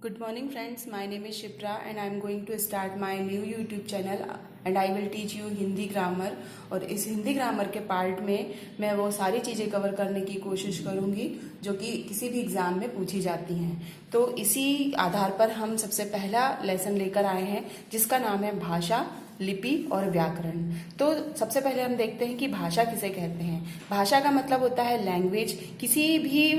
Good morning friends, my name is Shipra and I am going to start my new YouTube channel and I will teach you Hindi grammar. और इस Hindi grammar के part में मैं वो सारी चीज़ें cover करने की कोशिश करूँगी जो कि किसी भी एग्ज़ाम में पूछी जाती हैं। तो इसी आधार पर हम सबसे पहला लेसन लेकर आए हैं जिसका नाम है भाषा, लिपि और व्याकरण। तो सबसे पहले हम देखते हैं कि भाषा किसे कहते हैं। भाषा का मतलब होता है लैंग्वेज। किसी भी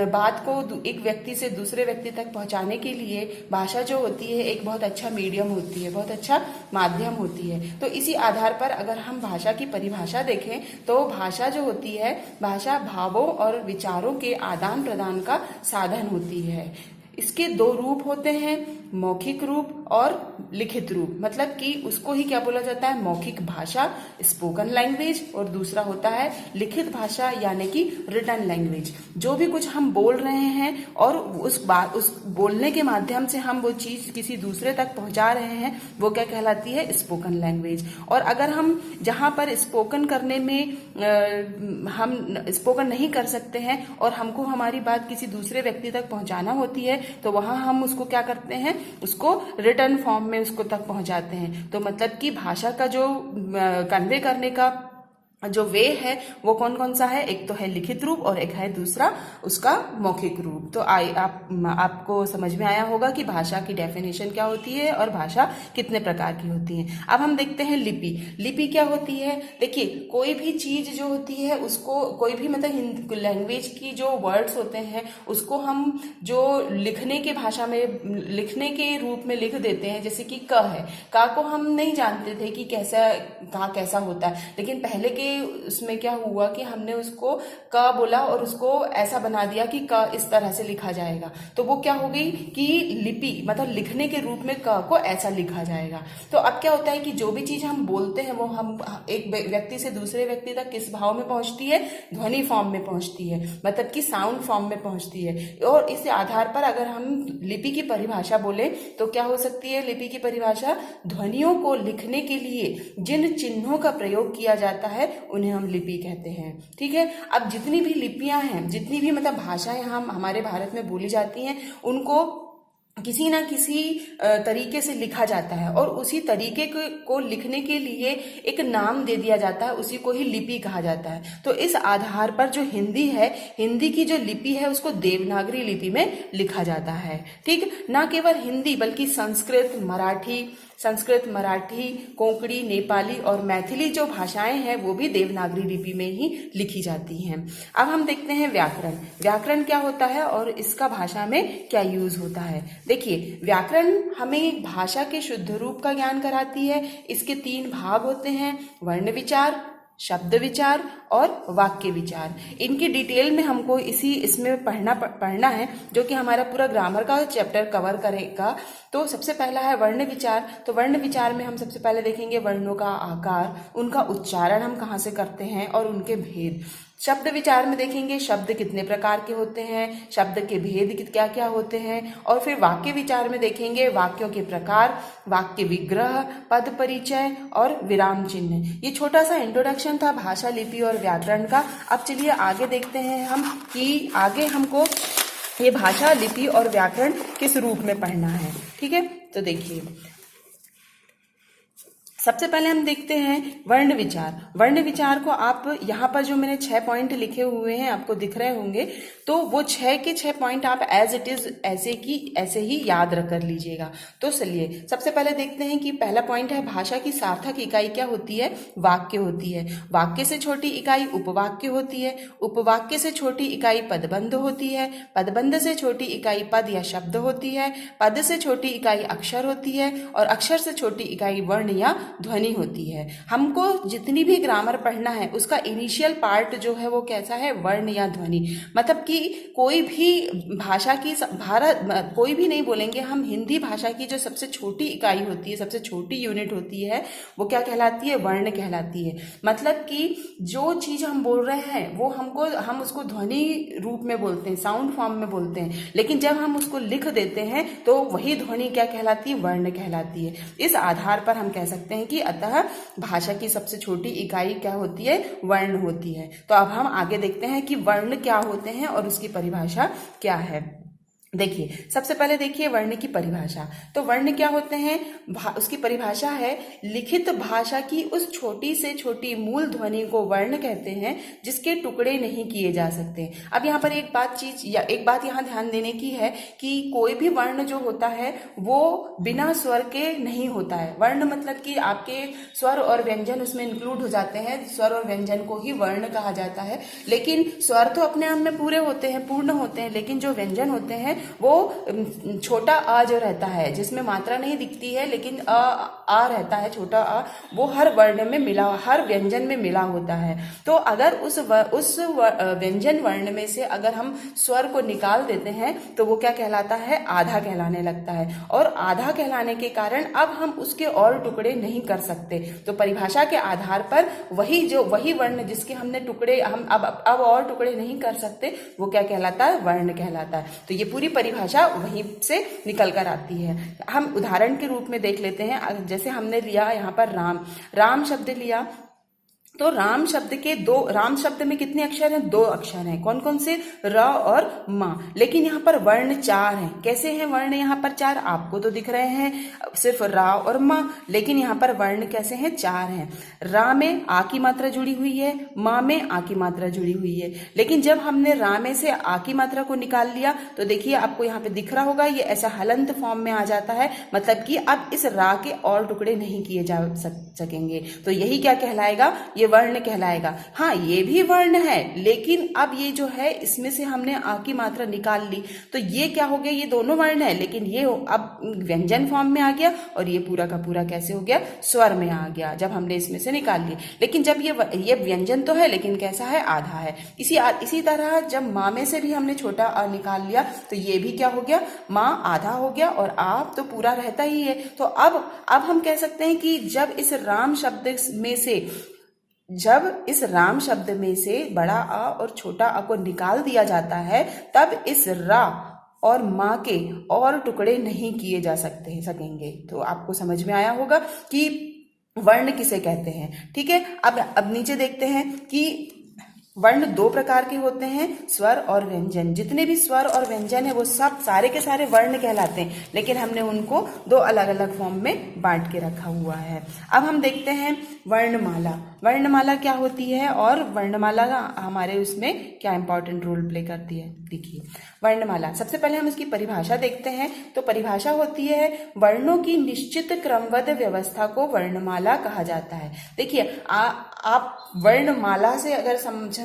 बात को एक व्यक्ति से दूसरे व्यक्ति तक पहुंचाने के लिए भाषा जो होती है एक बहुत अच्छा मीडियम होती है, बहुत अच्छा माध्यम होती है। तो इसी आधार पर अगर हम भाषा की परिभाषा देखें तो भाषा जो होती है, भाषा भावों और विचारों के आदान प्रदान का साधन होती है। इसके दो रूप होते हैं, मौखिक रूप और लिखित रूप। मतलब कि उसको ही क्या बोला जाता है, मौखिक भाषा, स्पोकन लैंग्वेज, और दूसरा होता है लिखित भाषा यानी कि रिटन लैंग्वेज। जो भी कुछ हम बोल रहे हैं और उस बोलने के माध्यम से हम वो चीज किसी दूसरे तक पहुंचा रहे हैं, वो क्या कहलाती है, स्पोकन लैंग्वेज। और अगर हम जहां पर स्पोकन करने में हम स्पोकन नहीं कर सकते हैं और हमको हमारी बात किसी दूसरे व्यक्ति तक पहुंचाना होती है तो वहां हम उसको क्या करते हैं, उसको रिटन फॉर्म में उसको तक पहुंचाते हैं। तो मतलब कि भाषा का जो कन्वे करने का जो वे है वो कौन कौन सा है, एक तो है लिखित रूप और एक है दूसरा उसका मौखिक रूप। तो आपको समझ में आया होगा कि भाषा की डेफिनेशन क्या होती है और भाषा कितने प्रकार की होती है। अब हम देखते हैं लिपि। लिपि क्या होती है, देखिए कोई भी चीज जो होती है उसको कोई भी मतलब लैंग्वेज की जो वर्ड्स होते हैं उसको हम जो लिखने के भाषा में लिखने के रूप में लिख देते हैं। जैसे कि क है, का को हम नहीं जानते थे कि कैसा का कैसा होता है, लेकिन पहले के उसमें क्या हुआ कि हमने उसको क बोला और उसको ऐसा बना दिया कि क इस तरह से लिखा जाएगा। तो वो क्या हो गई कि लिपि मतलब लिखने के रूप में क को ऐसा लिखा जाएगा। तो अब क्या होता है कि जो भी चीज हम बोलते हैं वो हम एक व्यक्ति से दूसरे व्यक्ति तक किस भाव में पहुंचती है, ध्वनि फॉर्म में पहुंचती है, मतलब कि साउंड फॉर्म में पहुंचती है। और इस आधार पर अगर हम लिपि की परिभाषा बोले तो क्या हो सकती है, लिपि की परिभाषा ध्वनियों को लिखने के लिए जिन चिन्हों का प्रयोग किया जाता है उन्हें हम लिपि कहते हैं। ठीक है। अब जितनी भी लिपियां हैं, जितनी भी मतलब भाषाएं हम हमारे भारत में बोली जाती हैं, उनको किसी ना किसी तरीके से लिखा जाता है और उसी तरीके को लिखने के लिए एक नाम दे दिया जाता है, उसी को ही लिपि कहा जाता है। तो इस आधार पर जो हिंदी है, हिंदी की जो लिपि है उसको देवनागरी लिपि में लिखा जाता है। ठीक, ना केवल हिंदी बल्कि संस्कृत, मराठी, कोंकणी, नेपाली और मैथिली जो भाषाएं हैं वो भी देवनागरी लिपि में ही लिखी जाती हैं। अब हम देखते हैं व्याकरण। व्याकरण क्या होता है और इसका भाषा में क्या यूज होता है। देखिए, व्याकरण हमें भाषा के शुद्ध रूप का ज्ञान कराती है। इसके 3 भाग होते हैं, वर्ण विचार, शब्द विचार और वाक्य विचार। इनकी डिटेल में हमको इसमें पढ़ना है जो कि हमारा पूरा ग्रामर का चैप्टर कवर करेगा। तो सबसे पहला है वर्ण विचार। तो वर्ण विचार में हम सबसे पहले देखेंगे वर्णों का आकार, उनका उच्चारण हम कहाँ से करते हैं और उनके भेद। शब्द विचार में देखेंगे शब्द कितने प्रकार के होते हैं, शब्द के भेद क्या क्या होते हैं। और फिर वाक्य विचार में देखेंगे वाक्यों के प्रकार, वाक्य विग्रह, पद परिचय और विराम चिन्ह। ये छोटा सा इंट्रोडक्शन था भाषा, लिपि और व्याकरण का। अब चलिए आगे देखते हैं हम कि आगे हमको ये भाषा, लिपि और व्याकरण किस रूप में पढ़ना है। ठीक है, तो देखिए सबसे पहले हम देखते हैं वर्ण विचार। वर्ण विचार को आप यहाँ पर जो मैंने 6 पॉइंट लिखे हुए हैं आपको दिख रहे होंगे, तो वो 6 के 6 पॉइंट आप एज इट इज ऐसे ही याद रख कर लीजिएगा। तो चलिए सबसे पहले देखते हैं कि पहला पॉइंट है भाषा की सार्थक इकाई क्या होती है, वाक्य होती है। वाक्य से छोटी इकाई उपवाक्य होती है, उपवाक्य से छोटी इकाई पदबंध होती है, पदबंध से छोटी इकाई पद या शब्द होती है, पद से छोटी इकाई अक्षर होती है और अक्षर से छोटी इकाई वर्ण या ध्वनि होती है। हमको जितनी भी ग्रामर पढ़ना है उसका इनिशियल पार्ट जो है वो कैसा है, वर्ण या ध्वनि। मतलब कि कोई भी भाषा की कोई भी नहीं बोलेंगे हम, हिंदी भाषा की जो सबसे छोटी इकाई होती है, सबसे छोटी यूनिट होती है वो क्या कहलाती है, वर्ण कहलाती है। मतलब कि जो चीज हम बोल रहे हैं वो हम उसको ध्वनि रूप में बोलते हैं, साउंड फॉर्म में बोलते हैं, लेकिन जब हम उसको लिख देते हैं तो वही ध्वनि क्या कहलाती है, वर्ण कहलाती है। इस आधार पर हम कह सकते हैं कि अतः भाषा की सबसे छोटी इकाई क्या होती है, वर्ण होती है। तो अब हम आगे देखते हैं कि वर्ण क्या होते हैं और उसकी परिभाषा क्या है। देखिए, सबसे पहले देखिए वर्ण की परिभाषा। तो वर्ण क्या होते हैं? उसकी परिभाषा है लिखित भाषा की उस छोटी से छोटी मूल ध्वनि को वर्ण कहते हैं जिसके टुकड़े नहीं किए जा सकते। अब यहाँ पर एक बात यहाँ ध्यान देने की है कि कोई भी वर्ण जो होता है वो बिना स्वर के नहीं होता है। वर्ण मतलब कि आपके स्वर और व्यंजन उसमें इंक्लूड हो जाते हैं, स्वर और व्यंजन को ही वर्ण कहा जाता है। लेकिन स्वर तो अपने आप में पूरे होते हैं, पूर्ण होते हैं, लेकिन जो व्यंजन होते हैं वो छोटा आ जो रहता है, जिसमें मात्रा नहीं दिखती है लेकिन आ रहता है, छोटा आ, वो हर वर्ण में मिला, हर व्यंजन में मिला होता है। तो अगर उस व्यंजन वर्ण में से अगर हम स्वर को निकाल देते हैं तो वो क्या कहलाता है? आधा कहलाने लगता है। और आधा कहलाने के कारण अब हम उसके और टुकड़े नहीं कर सकते। तो परिभाषा के आधार पर वही वर्ण जिसके हमने टुकड़े हम अब और टुकड़े नहीं कर सकते, वो क्या कहलाता है? वर्ण कहलाता है। तो ये पूरी परिभाषा वहीं से निकल कर आती है। हम उदाहरण के रूप में देख लेते हैं। जैसे हमने लिया यहाँ पर राम शब्द लिया, तो राम शब्द में कितने अक्षर हैं? 2 अक्षर हैं। कौन कौन से? र और मा। लेकिन यहाँ पर वर्ण 4 हैं। कैसे हैं वर्ण यहाँ पर 4? आपको तो दिख रहे हैं सिर्फ रा और मा, लेकिन यहाँ पर वर्ण कैसे हैं? 4 हैं। रा में आ की मात्रा जुड़ी हुई है, मा में आ की मात्रा जुड़ी हुई है। लेकिन जब हमने रा में से आ की मात्रा को निकाल लिया तो देखिए आपको यहाँ पे दिख रहा होगा, ये ऐसा हलंत फॉर्म में आ जाता है। मतलब कि अब इस रा के और टुकड़े नहीं किए जा सकेंगे। तो यही क्या कहलाएगा? ये वर्ण कहलाएगा। हाँ, ये भी वर्ण है, लेकिन अब ये जो है इसमें से हमने आ की मात्रा निकाल ली, तो ये क्या हो गया? ये दोनों वर्ण है, लेकिन ये अब व्यंजन फॉर्म में आ गया और ये पूरा का पूरा कैसे हो गया? स्वर में आ गया, जब हमने इसमें से निकाल लिए। लेकिन जब ये व्यंजन तो है, लेकिन कैसा है? आधा है। इसी तरह जब माँ में से भी हमने छोटा आ निकाल लिया तो ये भी क्या हो गया? माँ आधा हो गया और आ तो पूरा रहता ही है। तो अब हम कह सकते हैं कि जब इस राम शब्द में से बड़ा आ और छोटा आ को निकाल दिया जाता है, तब इस रा और माँ के और टुकड़े नहीं किए जा सकेंगे। तो आपको समझ में आया होगा कि वर्ण किसे कहते हैं। ठीक है, अब नीचे देखते हैं कि वर्ण 2 प्रकार के होते हैं, स्वर और व्यंजन। जितने भी स्वर और व्यंजन है वो सब सारे के सारे वर्ण कहलाते हैं, लेकिन हमने उनको 2 अलग अलग फॉर्म में बांट के रखा हुआ है। अब हम देखते हैं वर्णमाला। वर्णमाला क्या होती है और वर्णमाला हमारे उसमें क्या इंपॉर्टेंट रोल प्ले करती है? देखिए, वर्णमाला, सबसे पहले हम इसकी परिभाषा देखते हैं। तो परिभाषा होती है वर्णों की निश्चित क्रमबद्ध व्यवस्था को वर्णमाला कहा जाता है। देखिए, आप वर्णमाला से अगर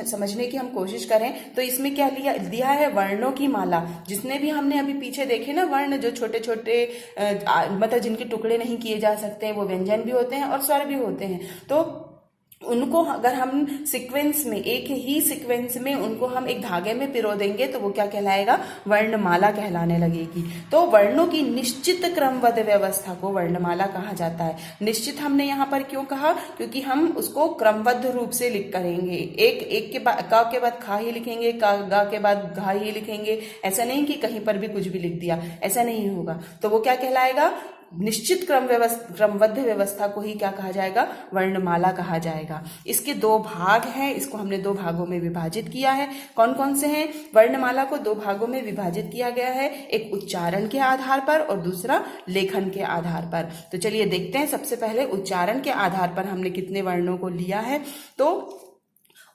समझने की हम कोशिश करें तो इसमें क्या दिया है? वर्णों की माला। जितने भी हमने अभी पीछे देखे ना वर्ण, जो छोटे छोटे मतलब जिनके टुकड़े नहीं किए जा सकते, वो व्यंजन भी होते हैं और स्वर भी होते हैं। तो उनको अगर हम सीक्वेंस में, एक ही सीक्वेंस में उनको हम एक धागे में पिरो देंगे तो वो क्या कहलाएगा? वर्णमाला कहलाने लगेगी। तो वर्णों की निश्चित क्रमबद्ध व्यवस्था को वर्णमाला कहा जाता है। निश्चित हमने यहाँ पर क्यों कहा? क्योंकि हम उसको क्रमबद्ध रूप से लिख करेंगे। एक के बाद का के बाद खा ही लिखेंगे, गा के बाद घा ही लिखेंगे। ऐसा नहीं कि कहीं पर भी कुछ भी लिख दिया, ऐसा नहीं होगा। तो वो क्या कहलाएगा? निश्चित क्रमबद्ध व्यवस्था को ही क्या कहा जाएगा? वर्णमाला कहा जाएगा। इसके 2 भाग हैं, इसको हमने 2 भागों में विभाजित किया है। कौन कौन से हैं? वर्णमाला को 2 भागों में विभाजित किया गया है, एक उच्चारण के आधार पर और दूसरा लेखन के आधार पर। तो चलिए देखते हैं। सबसे पहले उच्चारण के आधार पर हमने कितने वर्णों को लिया है। तो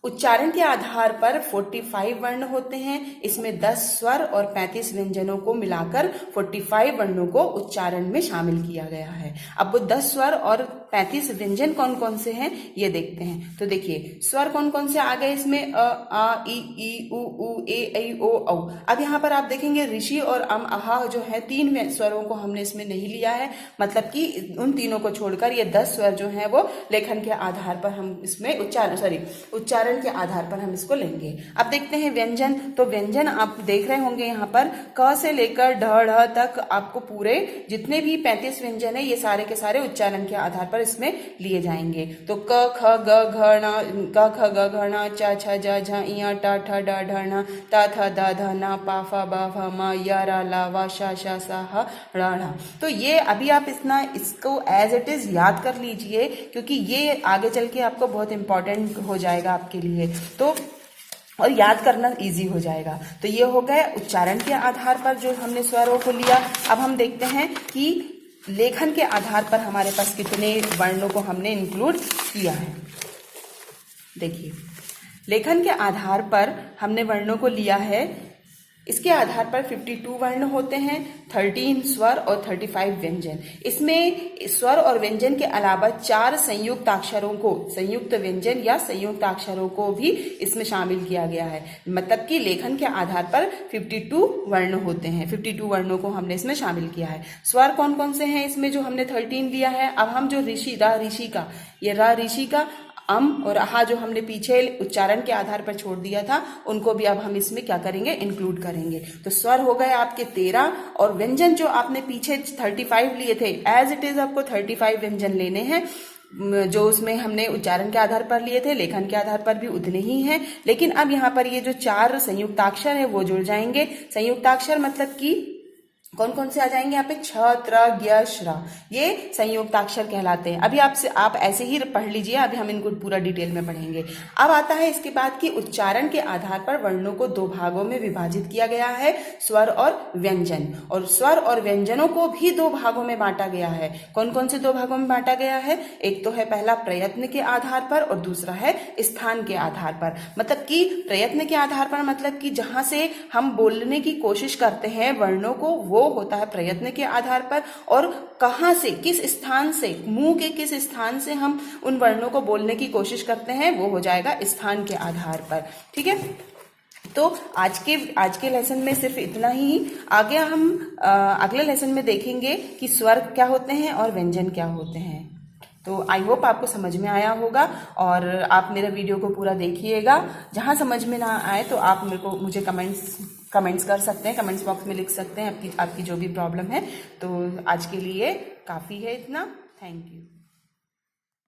उच्चारण के आधार पर 45 वर्ण होते हैं। इसमें 10 स्वर और 35 व्यंजनों को मिलाकर 45 वर्णों को उच्चारण में शामिल किया गया है। अब वो 10 स्वर और 35 व्यंजन कौन कौन से हैं ये देखते हैं। तो देखिए, स्वर कौन कौन से आ गए इसमें? अ, आ, ई, उ, ए, ऐ, ओ, औ। अब यहाँ पर आप देखेंगे ऋषि और अहा जो है 3 स्वरों को हमने इसमें नहीं लिया है। मतलब कि उन तीनों को छोड़कर ये 10 स्वर जो है वो लेखन के आधार पर हम इसमें उच्चारण के आधार पर हम इसको लेंगे। अब देखते हैं व्यंजन। तो व्यंजन आप देख रहे होंगे यहाँ पर क से लेकर ढ तक आपको पूरे जितने भी 35 व्यंजन है ये सारे के सारे उच्चारण के आधार पर इसमें लिए जाएंगे। तो क ख ग घ ण, क ख ग घ ण, च छ ज झ ञ ट ठ ड ढ ण, त थ द ध न, प फ ब भ म, य र ल व श श स ह ड़ ढ। तो ये अभी आप इसको एज इट इज याद कर लीजिए, क्योंकि ये आगे चल के आपको बहुत इंपॉर्टेंट हो जाएगा आपके लिए। तो और याद करना इजी हो जाएगा। तो ये हो गया उच्चारण के आधार पर जो हमने स्वरों को लिया। अब हम देखते हैं कि लेखन के आधार पर हमारे पास कितने वर्णों को हमने इंक्लूड किया है। देखिए, लेखन के आधार पर हमने वर्णों को लिया है। इसके आधार पर 52 वर्ण होते हैं, 13 स्वर और 35 व्यंजन। इसमें स्वर और व्यंजन के अलावा 4 संयुक्त अक्षरों को, संयुक्त व्यंजन या संयुक्त अक्षरों को भी इसमें शामिल किया गया है। मतलब कि लेखन के आधार पर 52 वर्ण होते हैं, 52 वर्णों को हमने इसमें शामिल किया है। स्वर कौन कौन से हैं इसमें जो हमने 13 लिया है। अब हम जो ऋषि, रा ऋषि का, ये रा ऋषि का, अम और आहा जो हमने पीछे उच्चारण के आधार पर छोड़ दिया था, उनको भी अब हम इसमें क्या करेंगे, इंक्लूड करेंगे। तो स्वर हो गए आपके 13 और व्यंजन जो आपने पीछे 35 लिए थे, एज इट इज आपको 35 व्यंजन लेने हैं जो उसमें हमने उच्चारण के आधार पर लिए थे, लेखन के आधार पर भी उतने ही हैं। लेकिन अब यहाँ पर ये जो 4 संयुक्ताक्षर है वो जुड़ जाएंगे। संयुक्ताक्षर मतलब कि कौन कौन से आ जाएंगे यहाँ पे, छ, त्र, ज्ञ, श्र, ये संयुक्ताक्षर कहलाते हैं। अभी आपसे आप ऐसे ही पढ़ लीजिए, अभी हम इनको पूरा डिटेल में पढ़ेंगे। अब आता है इसके बाद कि उच्चारण के आधार पर वर्णों को 2 भागों में विभाजित किया गया है, स्वर और व्यंजन। और स्वर और व्यंजनों को भी 2 भागों में बांटा गया है। कौन कौन से 2 भागों में बांटा गया है, एक तो है पहला प्रयत्न के आधार पर और दूसरा है स्थान के आधार पर। मतलब कि प्रयत्न के आधार पर मतलब कि जहां से हम बोलने की कोशिश करते हैं वर्णों को, वो होता है प्रयत्न के आधार पर। और कहां से, किस स्थान से, मुंह के किस स्थान से हम उन वर्णों को बोलने की कोशिश करते हैं, वो हो जाएगा स्थान के आधार पर। ठीक है, तो आज के लेसन में सिर्फ इतना ही। आगे हम अगले लेसन में देखेंगे कि स्वर क्या होते हैं और व्यंजन क्या होते हैं। तो आई होप आपको समझ में आया होगा और आप मेरा वीडियो को पूरा देखिएगा। जहां समझ में ना आए तो आप मुझे कमेंट्स कर सकते हैं, कमेंट्स बॉक्स में लिख सकते हैं आपकी जो भी प्रॉब्लम है। तो आज के लिए काफ़ी है इतना। Thank you.